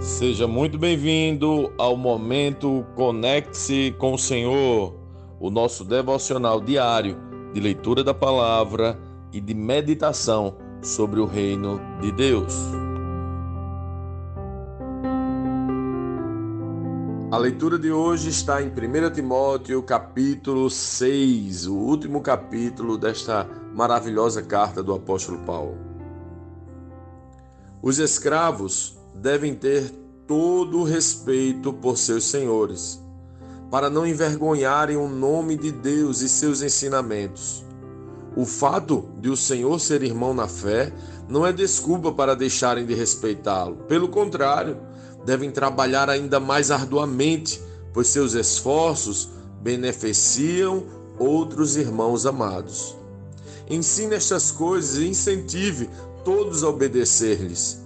Seja muito bem-vindo ao Momento Conecte-se com o Senhor, o nosso devocional diário de leitura da palavra e de meditação sobre o reino de Deus. A leitura de hoje está em 1 Timóteo, capítulo 6, o último capítulo desta maravilhosa carta do apóstolo Paulo. Os escravos devem ter todo o respeito por seus senhores, para não envergonharem o nome de Deus e seus ensinamentos. O fato de o Senhor ser irmão na fé não é desculpa para deixarem de respeitá-lo. Pelo contrário, devem trabalhar ainda mais arduamente, pois seus esforços beneficiam outros irmãos amados. Ensine estas coisas e incentive todos a obedecer-lhes.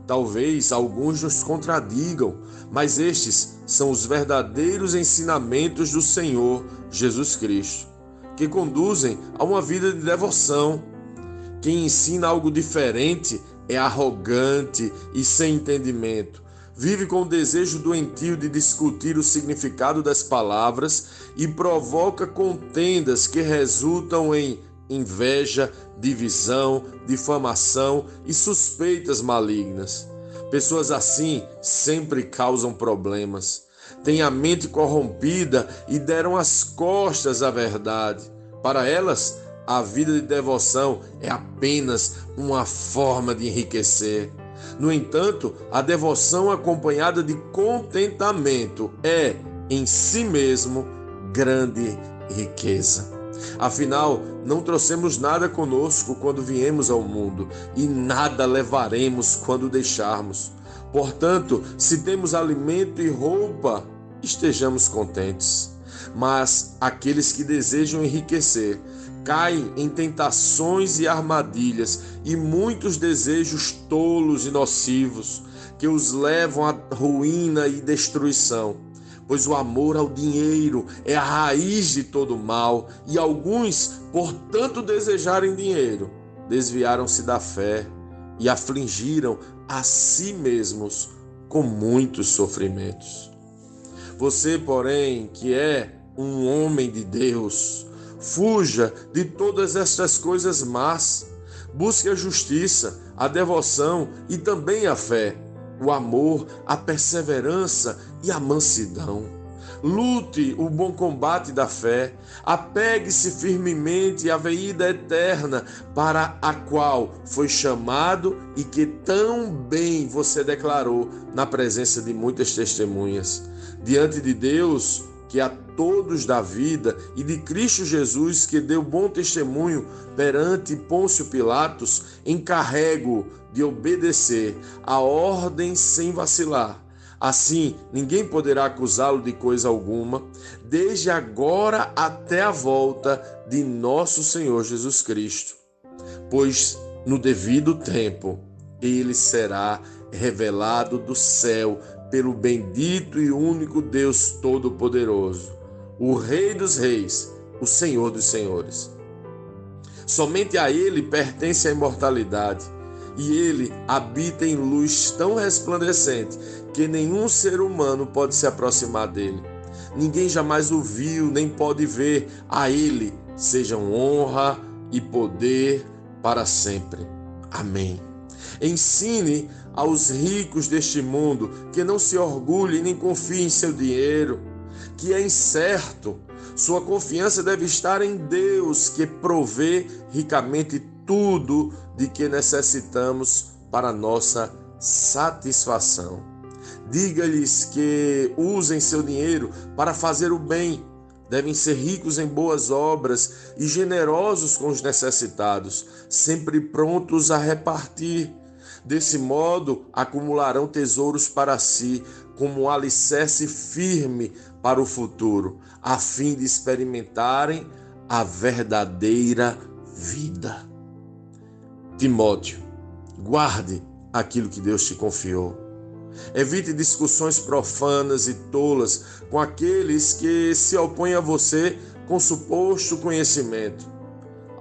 Talvez alguns nos contradigam, mas estes são os verdadeiros ensinamentos do Senhor Jesus Cristo, que conduzem a uma vida de devoção. Quem ensina algo diferente é arrogante e sem entendimento. Vive com o desejo doentio de discutir o significado das palavras e provoca contendas que resultam em inveja, divisão, difamação e suspeitas malignas. Pessoas assim sempre causam problemas. Têm a mente corrompida e deram as costas à verdade. Para elas, a vida de devoção é apenas uma forma de enriquecer. No entanto, a devoção acompanhada de contentamento é, em si mesmo, grande riqueza. Afinal, não trouxemos nada conosco quando viemos ao mundo e nada levaremos quando deixarmos. Portanto, se temos alimento e roupa, estejamos contentes. Mas aqueles que desejam enriquecer caem em tentações e armadilhas e muitos desejos tolos e nocivos que os levam à ruína e destruição. Pois o amor ao dinheiro é a raiz de todo mal, e alguns, por tanto desejarem dinheiro, desviaram-se da fé e afligiram a si mesmos com muitos sofrimentos. Você, porém, que é um homem de Deus, fuja de todas estas coisas más, busque a justiça, a devoção e também a fé, o amor, a perseverança e a mansidão. Lute o bom combate da fé, apegue-se firmemente à vida eterna para a qual foi chamado e que tão bem você declarou na presença de muitas testemunhas. Diante de Deus, que a todos dá vida, e de Cristo Jesus, que deu bom testemunho perante Pôncio Pilatos, encarrego de obedecer a ordem sem vacilar. Assim, ninguém poderá acusá-lo de coisa alguma, desde agora até a volta de nosso Senhor Jesus Cristo. Pois, no devido tempo, ele será revelado do céu pelo bendito e único Deus Todo-Poderoso, o Rei dos Reis, o Senhor dos Senhores. Somente a ele pertence a imortalidade, e ele habita em luz tão resplandecente que nenhum ser humano pode se aproximar dele. Ninguém jamais o viu, nem pode ver. A ele sejam honra e poder para sempre. Amém. Ensine aos ricos deste mundo que não se orgulhem nem confiem em seu dinheiro, que é incerto. Sua confiança deve estar em Deus, que provê ricamente tudo de que necessitamos para nossa satisfação. Diga-lhes que usem seu dinheiro para fazer o bem. Devem ser ricos em boas obras e generosos com os necessitados, sempre prontos a repartir. Desse modo, acumularão tesouros para si, como um alicerce firme para o futuro, a fim de experimentarem a verdadeira vida. Timóteo, guarde aquilo que Deus te confiou. Evite discussões profanas e tolas com aqueles que se opõem a você com suposto conhecimento.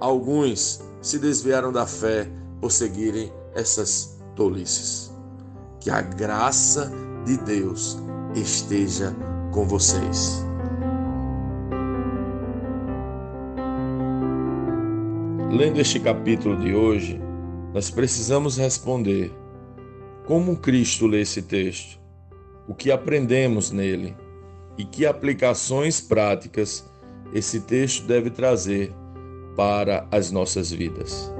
Alguns se desviaram da fé por seguirem essas tolices. que a graça de Deus esteja com vocês. Lendo este capítulo de hoje, nós precisamos responder: como Cristo lê esse texto? O que aprendemos nele? E que aplicações práticas esse texto deve trazer para as nossas vidas?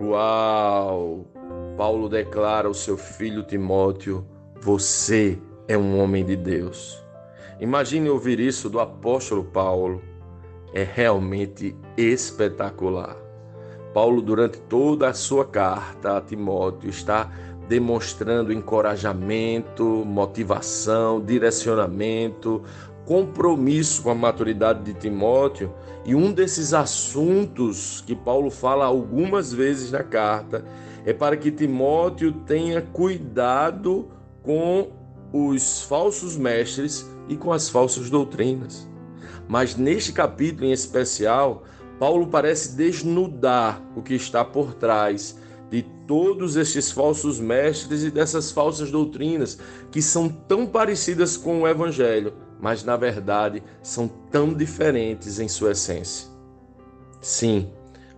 Uau! Paulo declara ao seu filho Timóteo: você é um homem de Deus. Imagine ouvir isso do apóstolo Paulo. É realmente espetacular. Paulo, durante toda a sua carta a Timóteo, está demonstrando encorajamento, motivação, direcionamento, compromisso com a maturidade de Timóteo. E um desses assuntos que Paulo fala algumas vezes na carta é para que Timóteo tenha cuidado com os falsos mestres e com as falsas doutrinas. Mas neste capítulo em especial, Paulo parece desnudar o que está por trás de todos estes falsos mestres e dessas falsas doutrinas que são tão parecidas com o Evangelho, mas na verdade são tão diferentes em sua essência. Sim,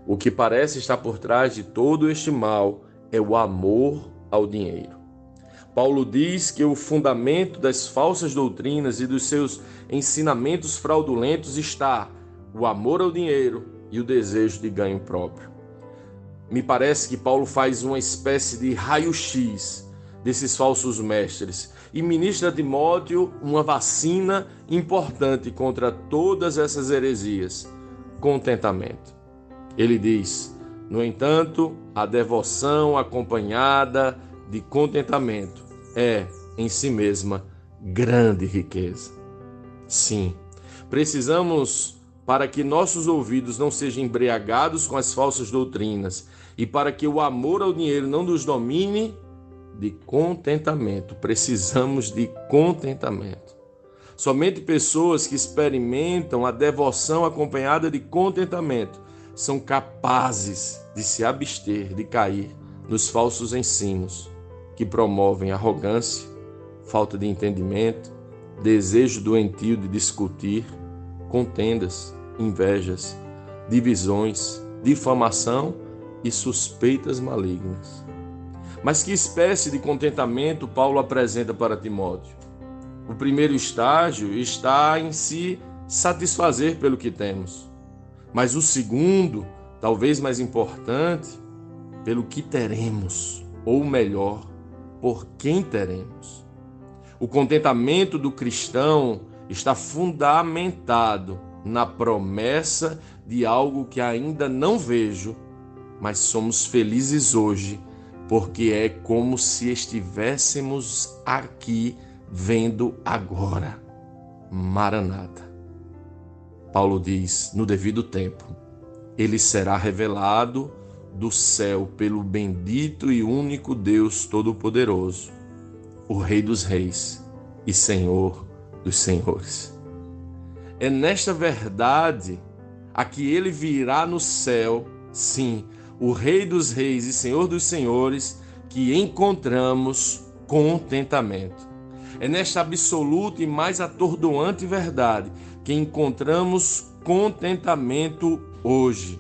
o que parece estar por trás de todo este mal é o amor ao dinheiro. Paulo diz que o fundamento das falsas doutrinas e dos seus ensinamentos fraudulentos está o amor ao dinheiro e o desejo de ganho próprio. Me parece que Paulo faz uma espécie de raio-x desses falsos mestres e ministra a Timóteo uma vacina importante contra todas essas heresias: contentamento. Ele diz: no entanto, a devoção acompanhada de contentamento é, em si mesma, grande riqueza. Sim, precisamos, para que nossos ouvidos não sejam embriagados com as falsas doutrinas e para que o amor ao dinheiro não nos domine, de contentamento. Precisamos de contentamento. Somente pessoas que experimentam a devoção acompanhada de contentamento são capazes de se abster de cair nos falsos ensinos que promovem arrogância, falta de entendimento, desejo doentio de discutir, contendas, invejas, divisões, difamação e suspeitas malignas. Mas que espécie de contentamento Paulo apresenta para Timóteo? O primeiro estágio está em se satisfazer pelo que temos. Mas o segundo, talvez mais importante, pelo que teremos, ou melhor, por quem teremos. O contentamento do cristão está fundamentado na promessa de algo que ainda não vejo, mas somos felizes hoje, porque é como se estivéssemos aqui vendo agora. Maranata. Paulo diz: no devido tempo, ele será revelado do céu pelo bendito e único Deus Todo-Poderoso, o Rei dos Reis e Senhor dos Senhores. É nesta verdade a que ele virá no céu, sim, o Rei dos Reis e Senhor dos Senhores, que encontramos contentamento. É nesta absoluta e mais atordoante verdade que encontramos contentamento hoje.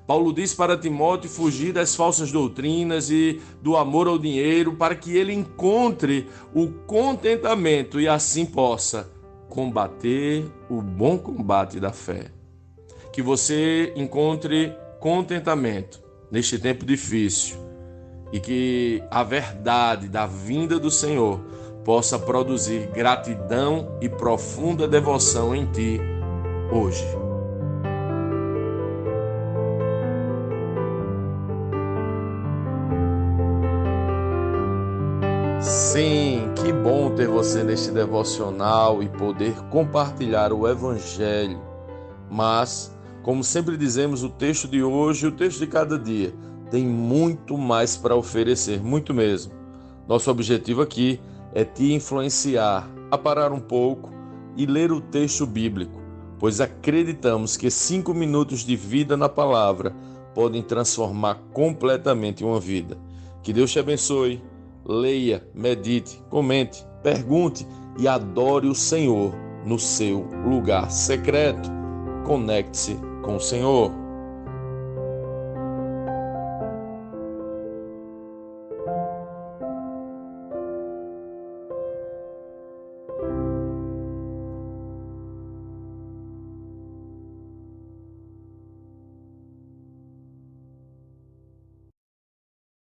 Paulo diz para Timóteo fugir das falsas doutrinas e do amor ao dinheiro para que ele encontre o contentamento e assim possa combater o bom combate da fé. Que você encontre contentamento neste tempo difícil e que a verdade da vinda do Senhor possa produzir gratidão e profunda devoção em ti hoje. Sim, que bom ter você neste devocional e poder compartilhar o Evangelho. Mas, como sempre dizemos, o texto de hoje, o texto de cada dia, tem muito mais para oferecer, muito mesmo. Nosso objetivo aqui é te influenciar a parar um pouco e ler o texto bíblico pois acreditamos que 5 minutos de vida na palavra podem transformar completamente uma vida. Que Deus te abençoe. Leia, medite, comente, pergunte e adore o Senhor no seu lugar secreto. Conecte-se com o Senhor.